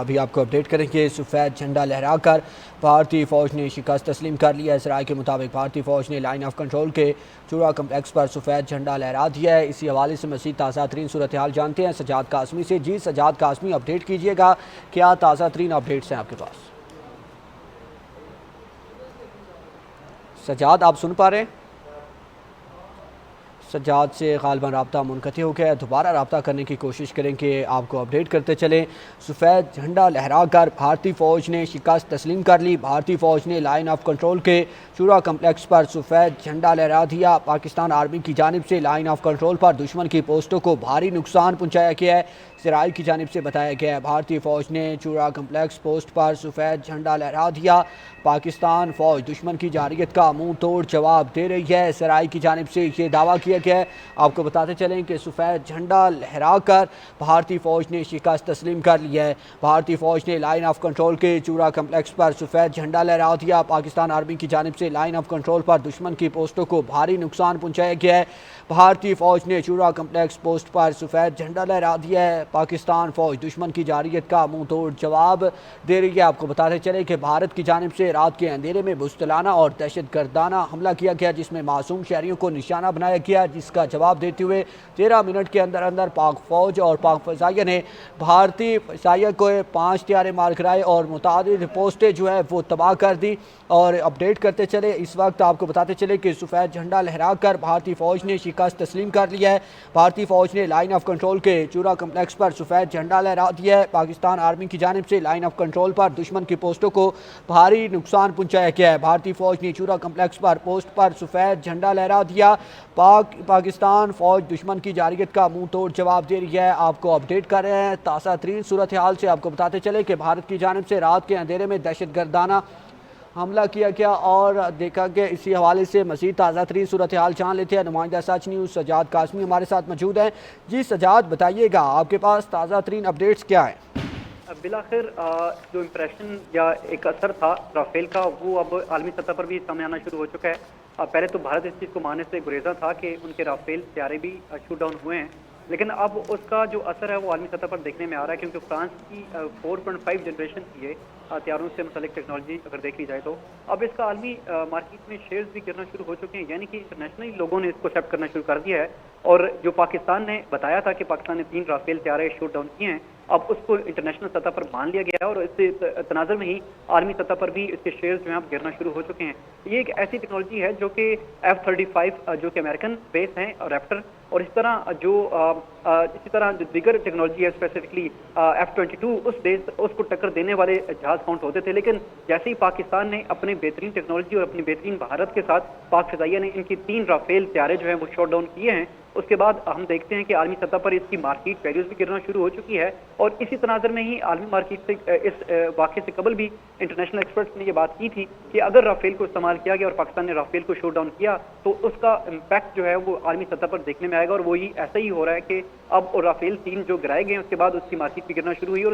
अभी आपको अपडेट करेंगे। सफ़ेद झंडा लहराकर भारतीय फ़ौज ने शिकस्त तस्लीम कर लिया है। इसराइल के मुताबिक भारतीय फ़ौज ने लाइन ऑफ कंट्रोल के चूरा कम्प्लेक्स पर सफ़ेद झंडा लहरा दिया है। इसी हवाले से मज़ीद ताज़ा तरीन सूरत हाल जानते हैं सजाद कासमी से। जी सजाद कासमी, अपडेट कीजिएगा, क्या ताज़ा तरीन अपडेट्स हैं आपके पास? सजाद, आप सुन पा रहे हैं? सज्जाद से गालबन रब्ता मुनक़ती हो गया। दोबारा रब्ता करने की कोशिश करेंगे, आपको अपडेट करते चलें। सफ़ेद झंडा लहरा कर भारतीय फ़ौज ने शिकस्त तस्लीम कर ली। भारतीय फ़ौज ने लाइन ऑफ कंट्रोल के चूरा कम्प्लेक्स पर सफ़ेद झंडा लहरा दिया। पाकिस्तान आर्मी की जानिब से लाइन ऑफ कंट्रोल पर दुश्मन की पोस्टों को भारी नुकसान पहुँचाया गया है। इसराइल की जानिब से बताया गया है भारतीय फ़ौज ने चूरा कम्प्लेक्स पोस्ट पर सफ़ेद झंडा लहरा दिया। पाकिस्तान फ़ौज दुश्मन की जारियत का मुंह तोड़ जवाब दे रही है। इसराइल की जानिब से ये दावा किया गया है। आपको बताते चलें कि सफ़ेद झंडा लहरा कर भारतीय फ़ौज ने शिकस्त तस्लीम कर लिया है। भारतीय फ़ौज ने लाइन ऑफ कंट्रोल के चूरा कम्प्लेक्स पर सफ़ेद झंडा लहरा दिया। पाकिस्तान आर्मी की जानिब से लाइन ऑफ कंट्रोल पर दुश्मन की पोस्टों को भारी नुकसान पहुँचाया गया है। भारतीय फ़ौज ने चूरा कम्प्लेक्स पोस्ट पर सफ़ेद झंडा लहरा दिया है। पाकिस्तान फ़ौज दुश्मन की जारियत का मुंह तोड़ जवाब दे रही है। आपको बताते चले कि भारत की जानिब से रात के अंधेरे में मुस्तलाना और दहशत गर्दाना हमला किया गया, जिसमें मासूम शहरियों को निशाना बनाया गया, जिसका जवाब देते हुए 13 मिनट के अंदर अंदर पाक फ़ौज और पाक फ़ज़ाइया ने भारतीय फ़ज़ाइया को 5 हथियारे मार कराए और मुतादिद पोस्टें जो है वो तबाह कर दी। और अपडेट करते चले, इस वक्त आपको बताते चले कि सफ़ेद झंडा लहरा कर भारतीय फ़ौज ने शिकस्त तस्लीम कर लिया है। भारतीय फ़ौज ने लाइन ऑफ कंट्रोल के चूरा कम्प्लेक्स पर सफ़ेद झंडा लहरा दिया है। पाकिस्तान आर्मी की जानिब से लाइन ऑफ कंट्रोल पर दुश्मन की पोस्टों को भारी नुकसान पहुँचाया गया है। भारतीय फ़ौज ने चूरा कम्प्लेक्स पर पोस्ट पर सफ़ेद झंडा लहरा दिया। पाकिस्तान फ़ौज दुश्मन की जारियत का मुंह तोड़ जवाब दे रही है। आपको अपडेट कर रहे हैं ताज़ा तरीन सूरत हाल से। आपको बताते चले कि भारत की जानिब से रात के अंधेरे में दहशत गर्दाना हमला किया गया और देखा गया। इसी हवाले से मज़ीद ताज़ा तरीन सूरत हाल जान लेते हैं। नुमाइंदा सच न्यूज़ सजाद कासमी हमारे साथ मौजूद हैं। जी सजाद, बताइएगा आपके पास ताज़ा तरीन अपडेट्स क्या है? बिलाखिर जो इम्प्रेशन या एक असर था राफेल का, वो अब आलमी सतह पर भी सामने आना शुरू हो चुका है। पहले तो भारत इस चीज़ को मानने से गुरेजा था कि उनके राफेल तैयारे भी शूट डाउन हुए हैं, लेकिन अब उसका जो असर है वो आलमी सतह पर देखने में आ रहा है, क्योंकि फ्रांस की 4.5 जनरेशन की है हथियारों से मुतल्लिक टेक्नोलॉजी अगर देख ली जाए तो अब इसका आलमी मार्केट में शेयर्स भी गिरना शुरू हो चुके हैं, यानी कि इंटरनेशनली लोगों ने इसको एक्सेप्ट करना शुरू कर दिया है। और जो पाकिस्तान ने बताया था कि पाकिस्तान ने 3 राफेल तैयारे शूट डाउन किए हैं, अब उसको इंटरनेशनल सतह पर मान लिया गया है और इससे तनाज़ुर में ही आर्मी सतह पर भी इसके शेयर्स जो हैं अब गिरना शुरू हो चुके हैं। ये एक ऐसी टेक्नोलॉजी है जो कि F-35 जो कि अमेरिकन बेस हैं और रैप्टर, और इस तरह जो इसी तरह जो दीगर टेक्नोलॉजी है स्पेसिफिकली F-22 उस देश उसको टक्कर देने वाले जहाज काउंट होते थे, लेकिन जैसे ही पाकिस्तान ने अपनी बेहतरीन टेक्नोलॉजी और अपनी बेहतरीन भारत के साथ पाक फ़िज़ाइया ने इनकी 3 राफेल तैयारे जो हैं वो शॉट डाउन किए हैं, उसके बाद हम देखते हैं कि आर्मी सतह पर इसकी मार्केट वैल्यूज भी गिरना शुरू हो चुकी है। और इसी तनाज़ुर में ही आर्मी मार्केट से इस वाक़े से कबल भी इंटरनेशनल एक्सपर्ट्स ने यह बात की थी कि अगर राफेल को इस्तेमाल किया गया और पाकिस्तान ने राफेल को शूट डाउन किया तो उसका इम्पैक्ट जो है वो आर्मी सतह पर देखने में आएगा। और वही ऐसा ही हो रहा है कि अब राफेल 3 जो गिराए गए उसके बाद उसकी मार्केट भी गिरना शुरू हुई और